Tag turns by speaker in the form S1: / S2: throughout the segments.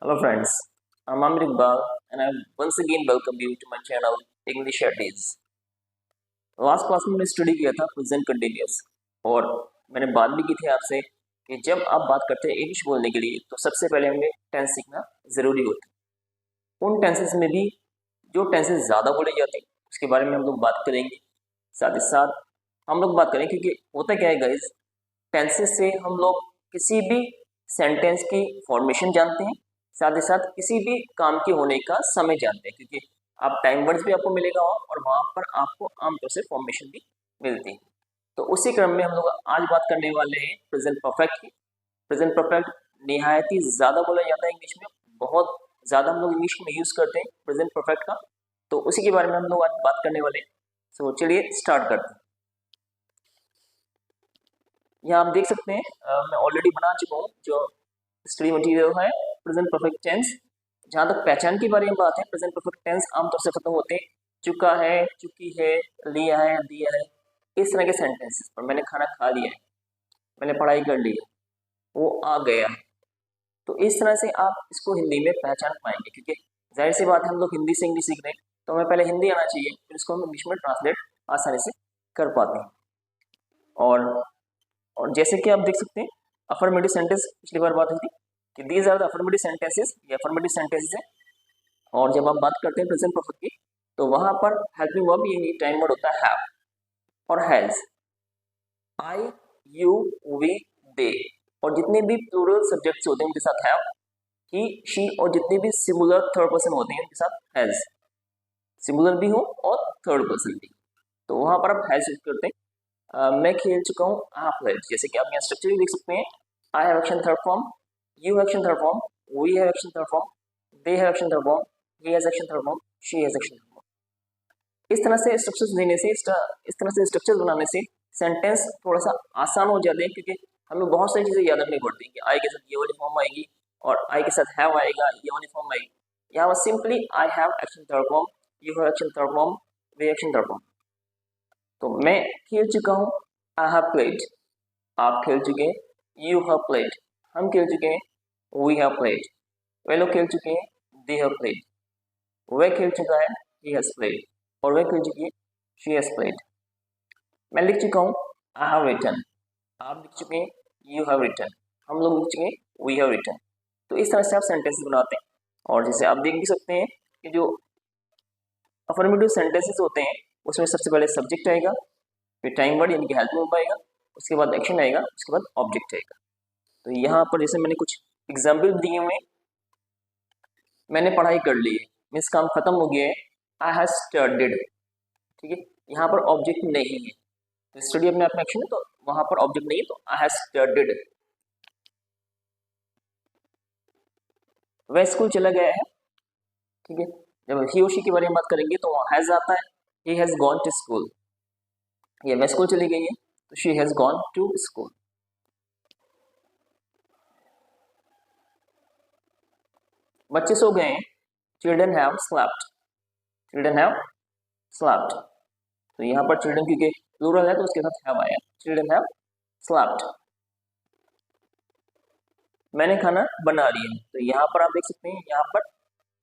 S1: Hello friends, I'm Amir Iqbal and I once again welcome you to my channel English at Ease। Last class में मैंने study किया था present continuous और मैंने बात भी की थी आपसे कि जब आप बात करते हैं इंग्लिश बोलने के लिए तो सबसे पहले हमें टेंस सीखना ज़रूरी होता है। उन टेंसेस में भी जो टेंसेस ज़्यादा बोले जाते हैं उसके बारे में हम लोग बात करेंगे। साथ ही साथ हम लोग बात करें क्योंकि होता क्या है गाइज, टेंसेस से हम लोग किसी भी सेंटेंस की फॉर्मेशन जानते हैं, साथ ही साथ किसी भी काम के होने का समय जानते हैं क्योंकि आप टाइम वर्ड्स भी आपको मिलेगा और वहाँ पर आपको आमतौर से फॉर्मेशन भी मिलती है। तो उसी क्रम में हम लोग आज बात करने वाले हैं प्रेजेंट परफेक्ट की। प्रेजेंट परफेक्ट निहायत ही ज़्यादा बोला जाता है इंग्लिश में, बहुत ज़्यादा हम लोग इंग्लिश में यूज़ करते हैं प्रेजेंट परफेक्ट का। तो उसी के बारे में हम लोग आज बात करने वाले हैं। सो चलिए स्टार्ट करते हैं। यहाँ आप देख सकते हैं मैं ऑलरेडी बना चुका हूँ जो स्टडी मटेरियल है प्रेजेंट परफेक्ट टेंस। जहाँ तक पहचान के बारे में बात है, प्रेजेंट परफेक्ट टेंस आमतौर से खत्म होते हैं चुका है, चुकी है, लिया है, दिया है, इस तरह के सेंटेंसेस पर। मैंने खाना खा लिया है, मैंने पढ़ाई कर ली है, वो आ गया है। तो इस तरह से आप इसको हिंदी में पहचान पाएंगे क्योंकि जाहिर सी बात है हम लोग हिंदी से इंग्लिश सीख रहे हैं तो हमें पहले हिंदी आना चाहिए, फिर इसको हम इंग्लिश में ट्रांसलेट आसानी से कर पाते हैं। और जैसे कि आप देख सकते हैं अफर्मेटिव सेंटेंस पिछली बार बात हुई थी कि these are the affirmative sentences, ये अफर्मेटिव सेंटेंसेस है। और जब आप बात करते हैं प्रेजेंट परफेक्ट की तो वहां पर हेल्पिंग वर्ब ये टाइम वर्ड होता है हैव और हैज, आई, यू, वी, दे। और जितने भी प्लूरल सब्जेक्ट्स होते हैं उनके साथ हैव, ही, शी, और जितने भी सिंगुलर थर्ड पर्सन होते हैं उनके साथ हैज, सिंगुलर भी हो और थर्ड पर्सन भी। तो वहां पर आप हैज यूज करते हैं। मैं खेल चुका हूँ, आई हैव प्लेड। जैसे कि आप यहाँ स्ट्रक्चर भी देख सकते हैं, I have action third form, you have action third form, we have action third form, they have action third form, he has action third form, she has action third form. इस तरह से structures देने से, इस तरह से structure बनाने से सेंटेंस थोड़ा सा आसान हो जाते हैं क्योंकि हमें बहुत सारी चीज़ें याद रखनी पड़ती हैं कि आई के साथ ये वाली फॉर्म आएगी और आई के साथ हैव आएगा, ये वाली फॉर्म आएगी। यहाँ पर simply I have action third form, you have action third form, we action third form. तो मैं खेल चुका हूँ, आई हैव प्लेड, आप खेल चुके हैं, यू हैव प्लेड, हम खेल चुके हैं, वी हैव प्लेड, वे लोग खेल चुके हैं, दे हैव प्लेड, वह खेल चुका है, ही हैज प्लेड, और वह खेल चुकी है, शी हैज प्लेड। मैं लिख चुका हूँ, आई हैव रिटन, आप लिख चुके हैं, यू हैव रिटन, हम लोग लिख चुके हैं, वी हैव रिटन। तो इस तरह से आप सेंटेंसेस बनाते हैं। और जैसे आप देख भी सकते हैं कि जो अफर्मेटिव सेंटेंसेस होते हैं उसमें सबसे पहले सब्जेक्ट आएगा, फिर टाइम वर्ड यानी कि हेल्प वर्ब आएगा, उसके बाद एक्शन आएगा, उसके बाद ऑब्जेक्ट आएगा। तो यहाँ पर जैसे मैंने कुछ एग्जाम्पल दिए हुए, मैंने पढ़ाई कर ली है मीन्स काम खत्म हो गया है, आई हैव स्टडीड। ठीक है, यहाँ पर ऑब्जेक्ट नहीं है तो स्टडी अपने आप में एक्शन है, तो वहां पर ऑब्जेक्ट नहीं है तो आई हैव स्टडीड। वह स्कूल चला गया है। ठीक है, जब ही और शी के बारे में बात करेंगे तो वहाँ हैज आता है, he has gone to school, ये वह स्कूल चली गई है तो she has gone to school. बच्चे सो गए हैं, children have slept, children have slept. तो यहाँ पर चिल्ड्रन क्योंकि प्लूरल है तो उसके साथ हैव आया, चिल्ड्रन हैव स्लेप्ट। मैंने खाना बना लिया, तो यहाँ पर आप देख सकते हैं यहाँ पर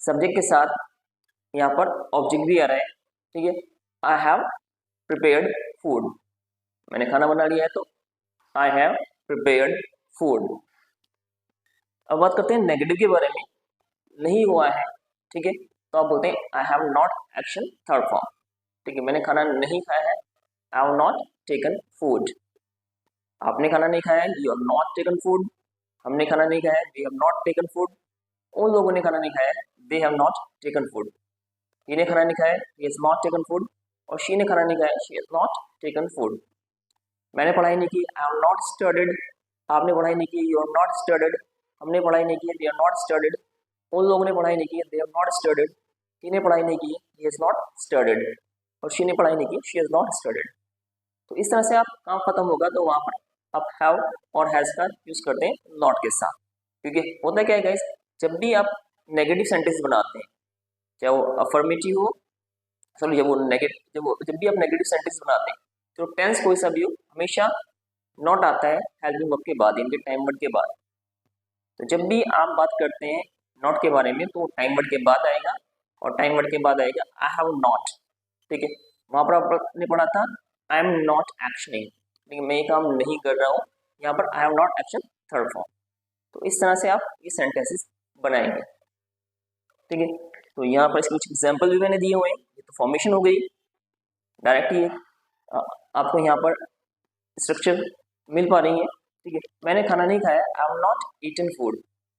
S1: सब्जेक्ट के साथ यहाँ पर ऑब्जेक्ट भी आ रहा है। ठीक है, आई हैव प्रिपेयर्ड फूड, मैंने खाना बना लिया है तो आई हैव प्रिपेयर्ड फूड। अब बात करते हैं नेगेटिव के बारे में, नहीं हुआ है। ठीक है, तो आप बोलते हैं I have not action third form. ठीक है, मैंने खाना नहीं खाया है, I have not taken food. आपने खाना नहीं खाया है, you have not taken food. हमने खाना नहीं खाया है, we have not taken food. उन लोगों ने खाना नहीं खाया है, they have not taken food. He ने खाना नहीं खाया है, he has not taken food. और शी ने खाना नहीं खाया है, she has not taken food. मैंने पढ़ाई नहीं की, आई हैव नॉट स्टडीड। आपने पढ़ाई नहीं की, यू हैव नॉट स्टडीड। हमने पढ़ाई नहीं की, दे हैव नॉट स्टडीड। उन लोगों ने पढ़ाई नहीं की, दे हैव नॉट स्टडीड। ही ने पढ़ाई नहीं की, ही हैज नॉट स्टडीड। और शी ने पढ़ाई नहीं की, शी हैज नॉट स्टडीड। तो इस तरह से आप काम खत्म होगा तो वहां पर आप हैव और हैज का यूज करते हैं नॉट के साथ। क्योंकि होता क्या है गाइस, जब भी आप नेगेटिव सेंटेंस बनाते हैं, चाहे वो अफर्मेटिव हो, सॉरी जब वो नेगेटिव जब भी आप नेगेटिव सेंटेंस बनाते हैं तो टेंस कोई सा भी हो हमेशा नॉट आता है हेल्पिंग वर्ब के बाद, इनके टाइम वर्ड के बाद। तो जब भी आप बात करते हैं नॉट के बारे में, तो टाइम वर्ड के बाद आएगा और टाइम वर्ड के बाद आएगा आई हैव नॉट। ठीक है, वहां पर आपने पढ़ा था आई एम नॉट एक्शनिंग, लेकिन मैं ये काम नहीं कर रहा हूँ। यहाँ पर आई have not action third form. तो इस तरह से आप ये सेंटेंसेस बनाएंगे। ठीक है, तो यहाँ पर इसके कुछ एग्जाम्पल भी मैंने दिए हुए हैं। ये तो फॉर्मेशन हो गई डायरेक्ट, ये आपको यहाँ पर स्ट्रक्चर मिल पा रही है। ठीक है, मैंने खाना नहीं खाया, I have not eaten food,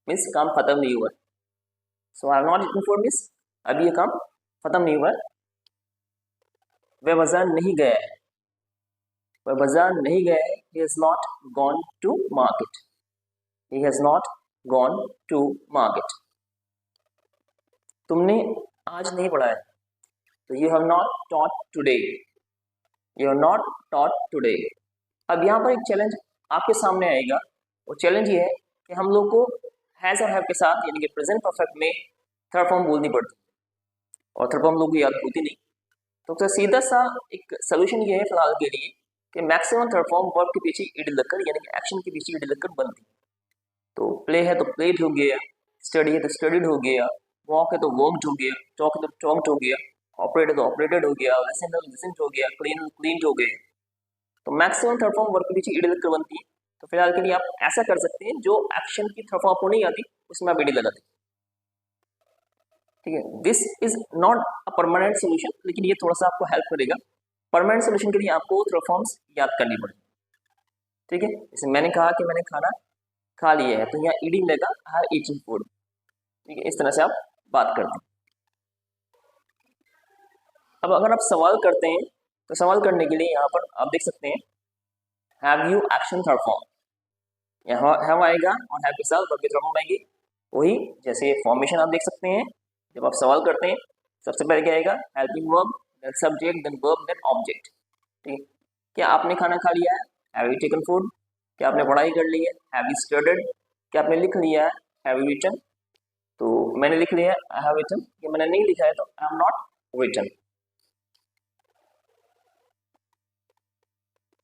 S1: means काम खत्म नहीं हुआ। So I have not eaten food means अभी ये काम खत्म नहीं हुआ। वह बाजार नहीं गया है, वह बाजार नहीं गया है, he has not gone to market, he has not gone to market। तुमने आज नहीं पढ़ा है, तो you have not taught today, you have not taught today। अब यहाँ पर एक चैलेंज आपके सामने आएगा, वो चैलेंज ये है कि हम लोग को हैज और हैव के साथ यानी कि प्रेजेंट परफेक्ट में थर्ड फॉर्म बोलनी पड़ती और थर्ड फॉर्म लोगों को याद होती नहीं। तो सीधा सा एक सोल्यूशन ये है फिलहाल के लिए कि मैक्सिमम थर्ड फॉर्म वर्ब के पीछे ईड लगकर यानी कि एक्शन के पीछे ईड लगकर बनती। तो प्ले है तो प्लेड हो गया, स्टडी है तो स्टडीड हो गया, वॉक है तो वॉकड हो गया, टॉक है तो टॉक्ड हो गया, ऑपरेट है तो ऑपरेटेड हो गया, लिसन है तो लिसन्ड हो गया, क्लीन क्लीन्ड हो गया। तो मैक्सिमम थर्ड फॉर्म वर्ब के पीछे ईड लगकर बनती है। तो फिलहाल के लिए आप ऐसा कर सकते हैं, जो एक्शन की थर्ड फॉर्म आपको नहीं आती उसमें आप ईड लगा दें। ठीक है, this is not a permanent solution, लेकिन ये थोड़ा सा आपको हेल्प करेगा। परमानेंट सोल्यूशन के लिए आपको थर्ड फॉर्म्स याद करनी पड़ेगी। ठीक है, जैसे मैंने कहा कि मैंने खाना खा लिया है, तो यहाँ ईडिंग लेगा आई हैव ईटन फूड। ठीक है, इस तरह से आप बात करते हैं। अब अगर आप सवाल करते हैं तो सवाल करने के लिए यहाँ पर आप देख सकते हैं have you action third form, यहाँ हैव आएगा और हैव के साथ वर्ब की थर्ड फॉर्म आएगी। वही जैसे फॉर्मेशन आप देख सकते हैं, जब आप सवाल करते हैं सबसे पहले क्या आएगा, helping verb, then subject, then verb, then object. ठीक, क्या आपने खाना खा लिया है, हैव यू टेकन फूड। क्या आपने पढ़ाई कर ली है, हैव यू स्टडीड। क्या आपने लिख लिया है, हैव यू रिटन। तो मैंने लिख लिया है आई हैव रिटन, ये मैंने नहीं लिखा है तो आई हैव नॉट रिटन।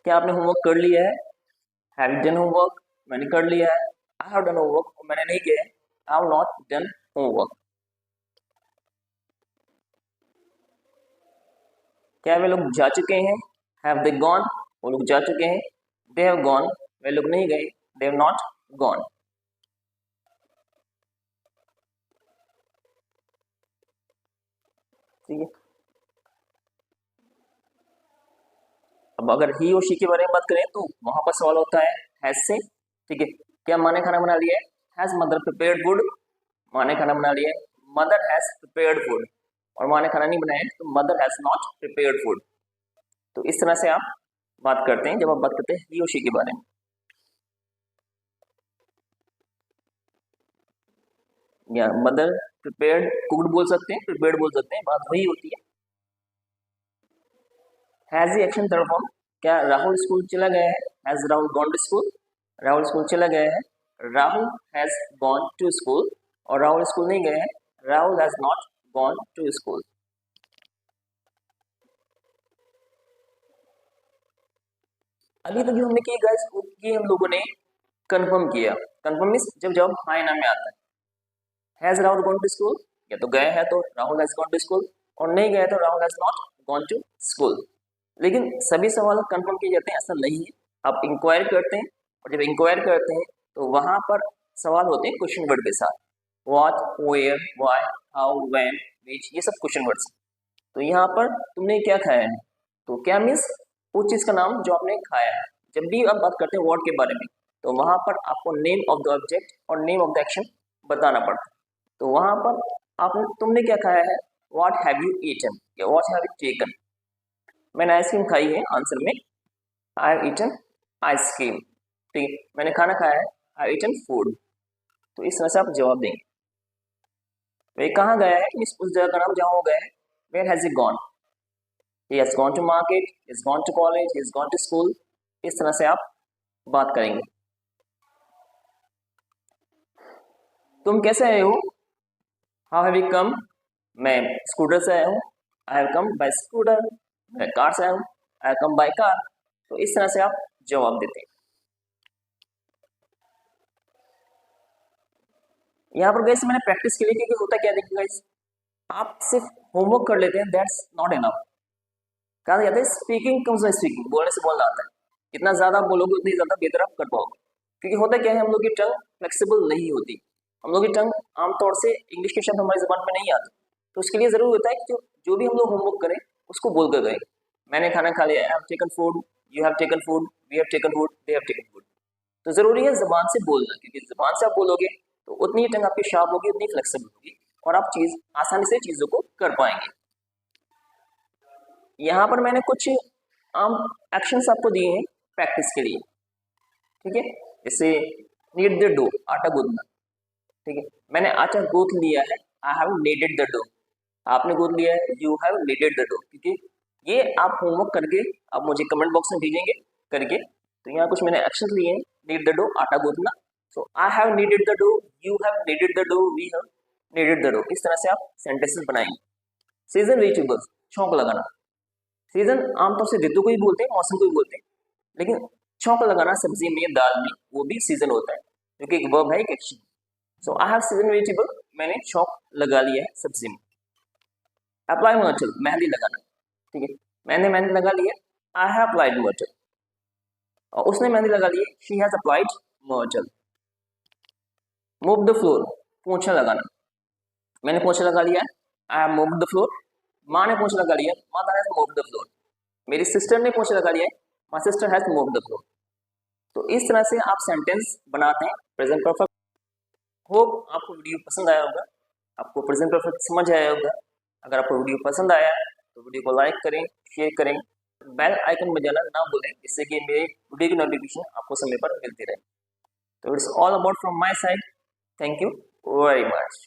S1: क्या आपने होमवर्क कर लिया है, हैव यू डन होमवर्क, मैंने कर लिया है, आई हैव डन होमवर्क, मैंने नहीं किया है, I have not done homework. क्या वे लोग जा चुके हैं, हैव दे गॉन, वो लोग जा चुके हैं, दे हैव गॉन, वे लोग नहीं गए, दे हैव नॉट गॉन। ठीक है, अब अगर ही और शी के बारे में बात करें तो वहां पर सवाल होता है हैज से। ठीक है, क्या माँ ने खाना बना लिया है, हैज मदर प्रिपेयर्ड फूड, माँ ने खाना बना लिया है, मदर हैज प्रिपेयर्ड फूड। और माँ ने खाना नहीं बनाया तो mother has not prepared food. तो इस तरह से आप बात करते हैं जब आप बात करते हैं ही और शी के बारे में। या मदर प्रिपेयर्ड कुक्ड बोल सकते हैं, प्रिपेयर्ड बोल सकते हैं, बात वही होती है। Has the action third form, क्या राहुल स्कूल चला गया है, has Rahul gone to school, Rahul school चला गया है, Rahul has gone to school. और राहुल स्कूल नहीं गया है, Rahul has not gone to school. अभी तक जो हमने किया गाइस, ये हम लोगों ने कंफर्म किया। कंफर्म मींस जब जवाब हाँ या ना में आता है। Has Rahul gone to school, या तो गया है तो Rahul has gone to school, और नहीं गया तो Rahul has not gone to school. लेकिन सभी सवाल कंफर्म किए जाते हैं ऐसा नहीं है। आप इंक्वायर करते हैं, और जब इंक्वायर करते हैं तो वहां पर सवाल होते हैं क्वेश्चन वर्ड के साथ, what, where, why, how, when, which, ये सब क्वेश्चन वर्ड्स। तो यहाँ पर तुमने क्या खाया है, तो क्या मीन्स उस चीज का नाम जो आपने खाया है। जब भी आप बात करते हैं वर्ड के बारे में तो वहां पर आपको नेम ऑफ द ऑब्जेक्ट और नेम ऑफ द एक्शन बताना पड़ता है। तो वहां पर आपने तुमने क्या खाया है, व्हाट हैव यू ईटन या व्हाट हैव यू टेकन। मैंने आइसक्रीम खाई है, आंसर में आई हैव ईटन आइसक्रीम। ठीक है, मैंने खाना खाया है, आई हैव ईटन फूड। तो इस तरह से आप जवाब देंगे। वे कहाँ गया है, मीन्स उस जगह का नाम जहाँ हो गया है, where has he gone, he has gone to market, he has gone to college, he has gone to school। इस तरह से आप बात करेंगे। तुम कैसे आए हो, हाउ हैव यू कम, मैं स्कूटर से आया हूँ, I have come by scooter, मैं कार से आया हूँ, I have come by car. तो इस तरह से आप जवाब देते हैं। यहाँ पर गाइस मैंने प्रैक्टिस के लिए, क्योंकि होता क्या देखिए गाइस, आप सिर्फ होमवर्क कर लेते हैं, दैट्स नॉट इनफ। कहा जाता है स्पीकिंग कम्स बाय स्पीकिंग, बोलने से बोलना आता है। जितना ज्यादा आप बोलोगे उतनी ज्यादा बेहतर आप कर पाओगे। क्योंकि होता क्या है, हम लोग की टंग फ्लेक्सिबल नहीं होती, हम लोग की टंग आमतौर से इंग्लिश के शब्द हमारी जबान में नहीं आते। तो उसके लिए जरूर होता है कि जो भी हम लोग होमवर्क करें उसको बोल कर गए। मैंने खाना खा लिया, I have taken food, you have taken food, we have taken food, they have taken food. तो जरूरी है जबान से बोलना, क्योंकि जबान से आप बोलोगे तो उतनी ही टंग आपकी शार्प होगी, उतनी फ्लेक्सिबल होगी, और आप चीज आसानी से चीजों को कर पाएंगे। यहाँ पर मैंने कुछ आम एक्शंस आपको दिए हैं प्रैक्टिस के लिए, ठीक है। जैसे नीड द डो, आटा गूंदना, ठीक है। मैंने आटा गूंथ लिया है, I have kneaded the dough. आपने गूंथ लिया है, you have kneaded the dough. क्योंकि ये आप होमवर्क करके आप मुझे कमेंट बॉक्स में भेजेंगे करके। तो यहाँ कुछ मैंने एक्शन लिए हैं, नीड द डो, आटा गूंथना। So I have kneaded the dough, you have kneaded the dough, we have kneaded the dough. इस तरह से आप सेंटेंसेस बनाएंगे। सीजन वेजिटेबल्स, छौंक लगाना। सीजन आमतौर से ऋतु को ही बोलते हैं, मौसम को ही बोलते हैं, लेकिन छौंक लगाना सब्जी में, दाल में, वो भी सीजन होता है, जो कि एक वर्ब है, एक action. So I have season vegetable, मैंने छौंक लगा लिया है सब्जी में। अप्लाई मर्चल, मेहंदी लगाना, ठीक है। मैंने मेहंदी लगा ली है, आई हैव अप्लाइड मर्चल। और उसने मेहंदी लगा ली है, शी हैज अप्लाइड मर्चल। मूव द फ्लोर, पोंछा लगाना। मैंने पोंछा लगा लिया है, I have moved the floor. माँ ने पोंछा लगा लिया, mother has moved the floor. मेरी सिस्टर ने पोंछा लगा लिया है, my sister has moved the floor. तो इस तरह से आप सेंटेंस बनाते हैं प्रेजेंट परफेक्ट। होप आपको वीडियो पसंद आया होगा, आपको प्रेजेंट परफेक्ट समझ आया होगा। अगर आपको वीडियो पसंद आया है तो वीडियो को लाइक करें, शेयर करें, बेल आइकन बजाना ना भूलें, जिससे कि मेरे वीडियो की नोटिफिकेशन आपको समय पर मिलती रहे। तो it's all about from my side. Thank you very much.